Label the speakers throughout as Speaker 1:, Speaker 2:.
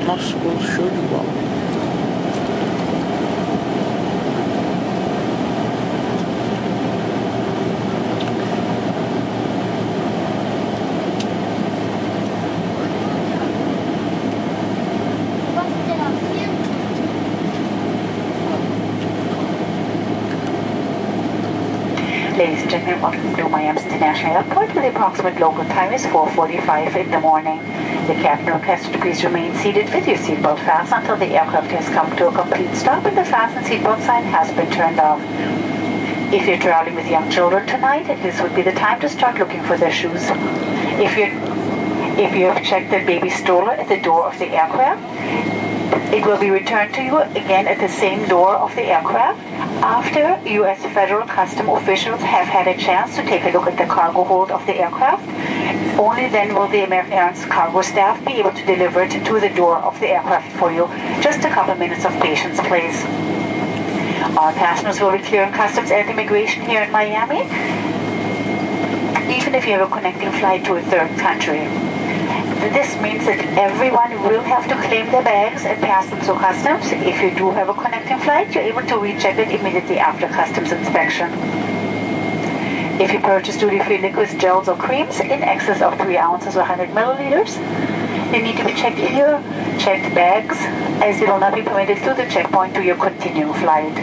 Speaker 1: Nossa, ficou show de bola.
Speaker 2: Ladies and gentlemen, welcome to Miami International Airport. The approximate local time is 4:45 in the morning. The captain requests you to please remain seated with your seatbelt fastened until the aircraft has come to a complete stop and the fasten seatbelt sign has been turned off. If you're traveling with young children tonight, this would be the time to start looking for their shoes. If you have checked the baby stroller at the door of the aircraft, it will be returned to you again at the same door of the aircraft after U.S. federal custom officials have had a chance to take a look at the cargo hold of the aircraft. Only then will the American Airlines cargo staff be able to deliver it to the door of the aircraft for you. Just a couple minutes of patience, please. All passengers will be clearing customs and immigration here in Miami, even if you have a connecting flight to a third country. This means that everyone will have to claim their bags and pass them through customs. If you do have a connecting flight, you're able to recheck it immediately after customs inspection. If you purchase duty-free liquids, gels, or creams in excess of 3 ounces or 100 milliliters, they need to be checked in your checked bags, as they will not be permitted through the checkpoint to your continuing flight.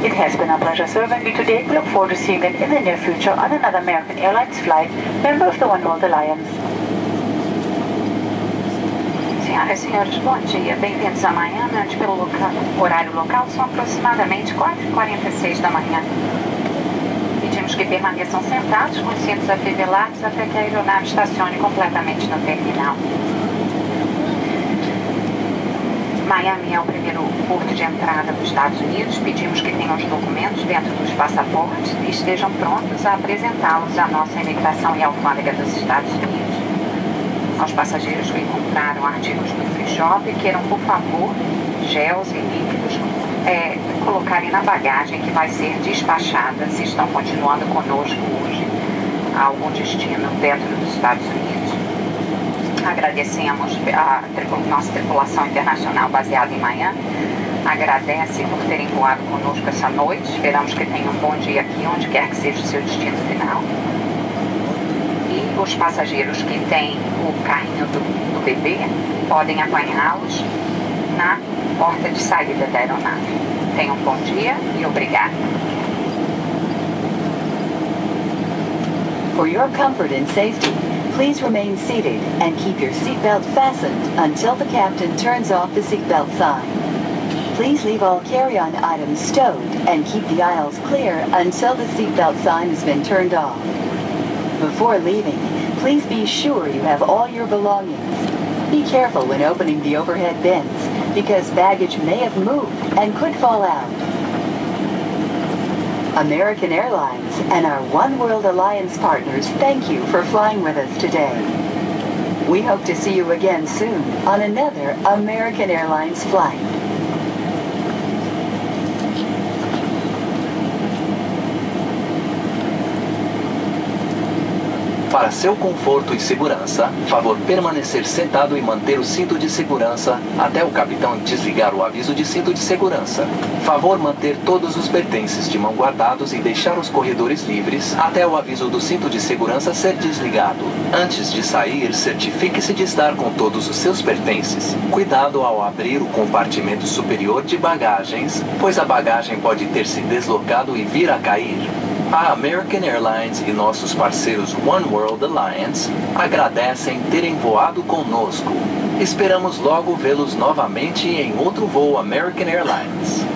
Speaker 2: It has been a pleasure serving you today. We look forward to seeing you in the near future on another American Airlines flight, member of the One World Alliance.
Speaker 3: Senhoras e senhores, bom dia. Bem-vindos a Miami, onde pelo horário local são aproximadamente 4h46 da manhã. Pedimos que permaneçam sentados com os cintos afivelados até que a aeronave estacione completamente no terminal. Miami é o primeiro porto de entrada dos Estados Unidos. Pedimos que tenham os documentos dentro dos passaportes e estejam prontos a apresentá-los à nossa imigração e alfândega dos Estados Unidos. Aos passageiros que compraram artigos no free shop, queiram, por favor, gels e líquidos colocarem na bagagem que vai ser despachada se estão continuando conosco hoje a algum destino dentro dos Estados Unidos. Agradecemos a nossa tripulação internacional baseada em Miami. Agradece por terem voado conosco essa noite. Esperamos que tenham um bom dia aqui, onde quer que seja o seu destino final. Os passageiros que têm o carrinho do bebê podem apanhá-los na porta de saída da aeronave. Tenham um bom dia e obrigado.
Speaker 4: For your comfort and safety, please remain seated and keep your seatbelt fastened until the captain turns off the seatbelt sign. Please leave all carry-on items stowed and keep the aisles clear until the seatbelt sign has been turned off. Before leaving, please be sure you have all your belongings. Be careful when opening the overhead bins, because baggage may have moved and could fall out. American Airlines and our One World Alliance partners thank you for flying with us today. We hope to see you again soon on another American Airlines flight.
Speaker 5: Para seu conforto e segurança, favor permanecer sentado e manter o cinto de segurança até o capitão desligar o aviso de cinto de segurança. Favor manter todos os pertences de mão guardados e deixar os corredores livres até o aviso do cinto de segurança ser desligado. Antes de sair, certifique-se de estar com todos os seus pertences. Cuidado ao abrir o compartimento superior de bagagens, pois a bagagem pode ter se deslocado e vir a cair. A American Airlines e nossos parceiros One World Alliance agradecem terem voado conosco. Esperamos logo vê-los novamente em outro voo American Airlines.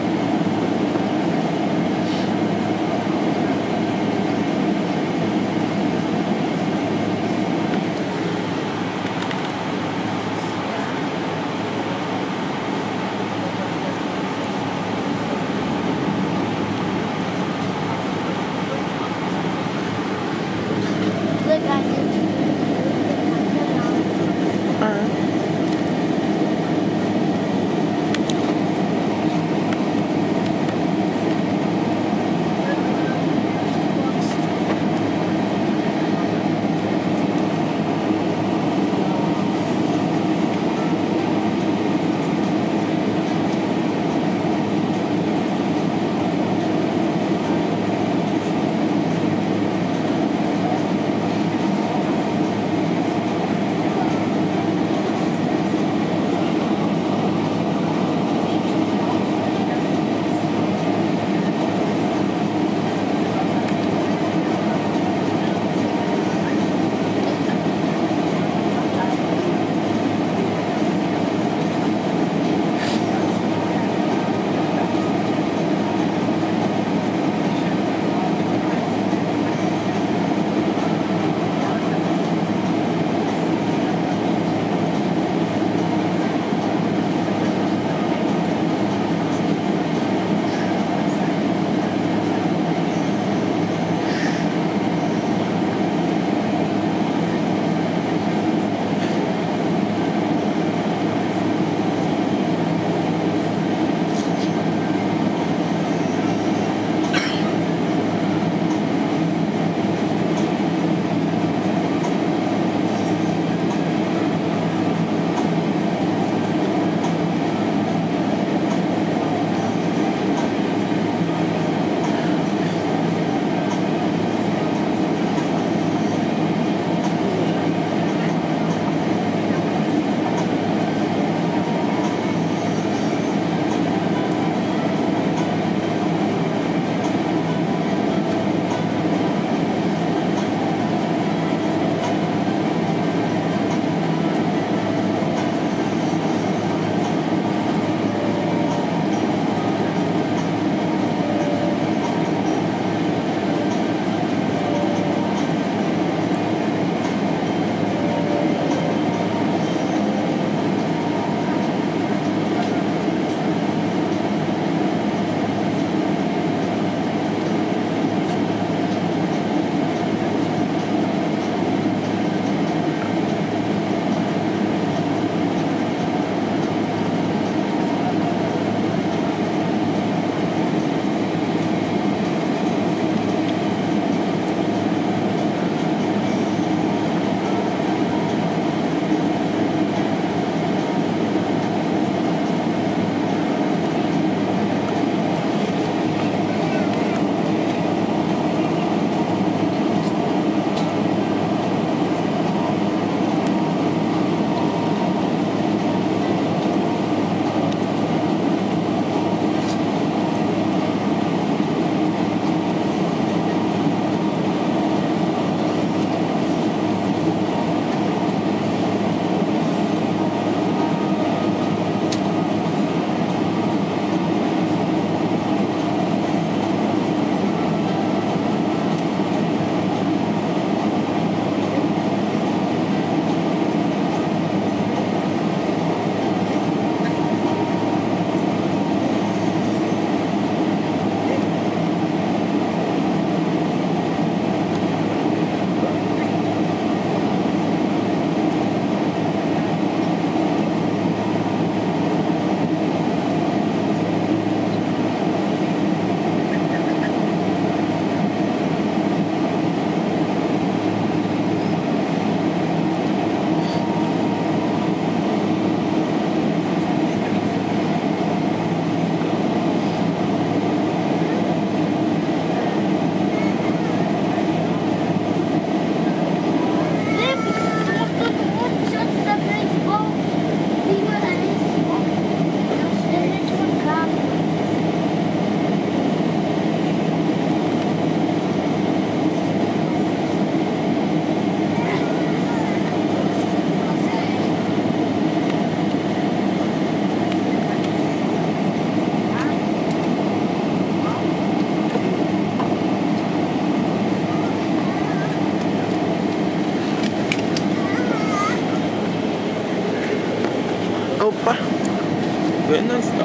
Speaker 1: ver, não está.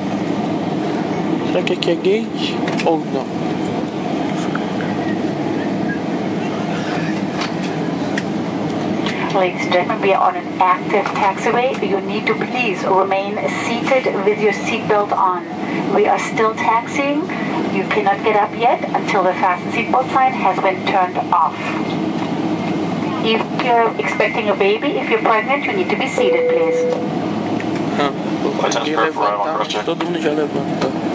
Speaker 1: Será que aqui é gate ou não?
Speaker 2: Ladies and gentlemen, we are on an active taxiway. You need to please remain seated with your seatbelt on. We are still taxiing. You cannot get up yet until the fasten seatbelt sign has been turned off. If you're expecting a baby, if you're pregnant, you need to be seated, please.
Speaker 1: Vou conseguir levantar, todo mundo já levanta.